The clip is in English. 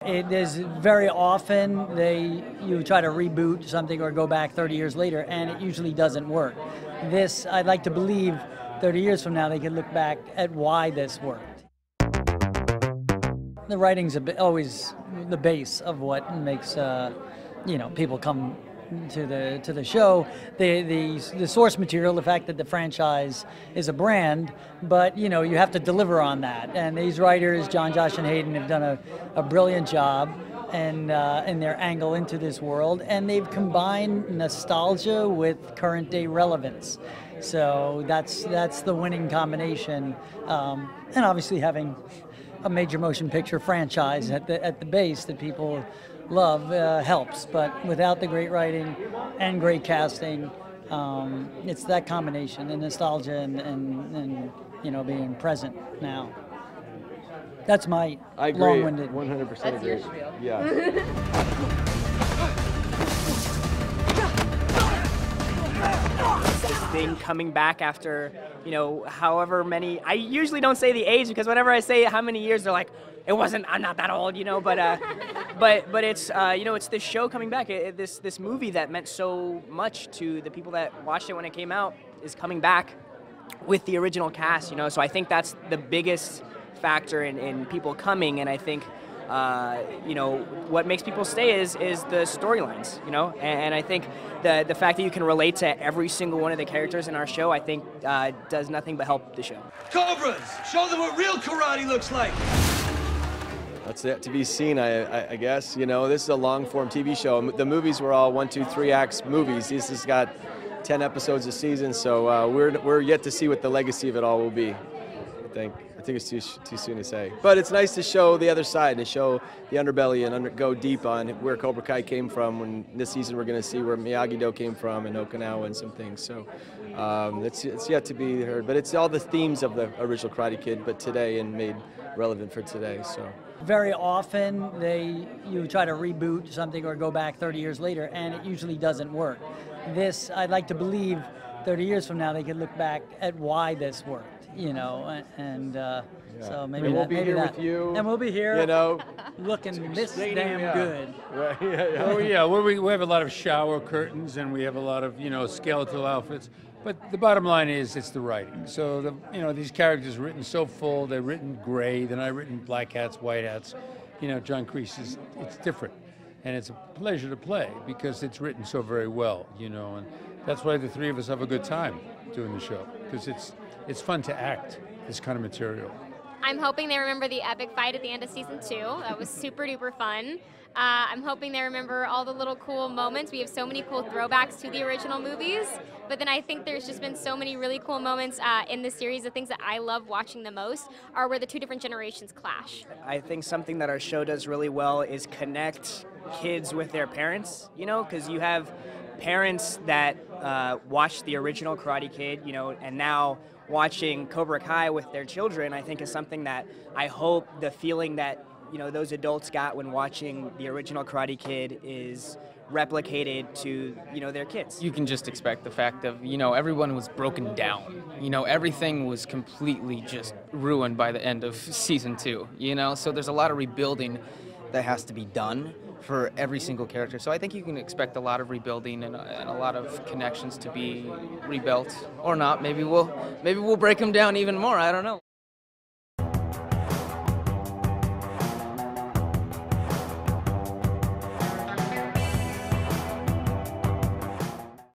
It is very often you try to reboot something or go back 30 years later, and it usually doesn't work. This, I'd like to believe 30 years from now they could look back at why this worked. The writing's always the base of what makes people come to the show. The source material, the fact that the franchise is a brand, but you have to deliver on that. And these writers, John, Josh, and Hayden, have done a brilliant job in their angle into this world, and they've combined nostalgia with current day relevance. So that's the winning combination, and obviously having a major motion picture franchise at the base that people love helps, but without the great writing and great casting, it's that combination, the nostalgia and being present now. That's my long-winded. 100% agree. Yeah. This thing coming back after, however many, I usually don't say the age because whenever I say how many years, they're like, I'm not that old, but it's, it's this show coming back. This movie that meant so much to the people that watched it when it came out is coming back with the original cast, so I think that's the biggest factor in people coming, and I think what makes people stay is the storylines, and I think the fact that you can relate to every single one of the characters in our show, I think does nothing but help the show. Cobras, show them what real karate looks like. That's yet to be seen, I guess. This is a long-form TV show. The movies were all 1, 2, 3 acts movies. This has got 10 episodes a season, so we're yet to see what the legacy of it all will be. I think it's too soon to say. But it's nice to show the other side, to show the underbelly and go deep on where Cobra Kai came from. When this season we're going to see where Miyagi-Do came from and Okinawa and some things. So it's yet to be heard. But it's all the themes of the original Karate Kid, but today and made relevant for today. So. Very often you try to reboot something or go back 30 years later, and it usually doesn't work. This, I'd like to believe 30 years from now they could look back at why this worked. So maybe we'll be here with you, and we'll be here, looking this damn good. Right. Oh yeah, we have a lot of shower curtains and we have a lot of skeletal outfits. But the bottom line is it's the writing. So these characters are written so full. They're written gray. They're not written black hats, white hats. John Kreese it's different, and it's a pleasure to play because it's written so very well. And that's why the three of us have a good time doing the show, because it's fun to act this kind of material. I'm hoping they remember the epic fight at the end of season 2. That was super duper fun. I'm hoping they remember all the little cool moments. We have so many cool throwbacks to the original movies, but then I think there's just been so many really cool moments in this series. The things that I love watching the most are where the two different generations clash. I think something that our show does really well is connect kids with their parents, because you have parents that watched the original Karate Kid, and now watching Cobra Kai with their children, I think is something that I hope the feeling that those adults got when watching the original Karate Kid is replicated to their kids. You can just expect the fact of everyone was broken down. Everything was completely just ruined by the end of season 2. So there's a lot of rebuilding that has to be done for every single character. So I think you can expect a lot of rebuilding and a lot of connections to be rebuilt, or not. Maybe we'll break them down even more. I don't know.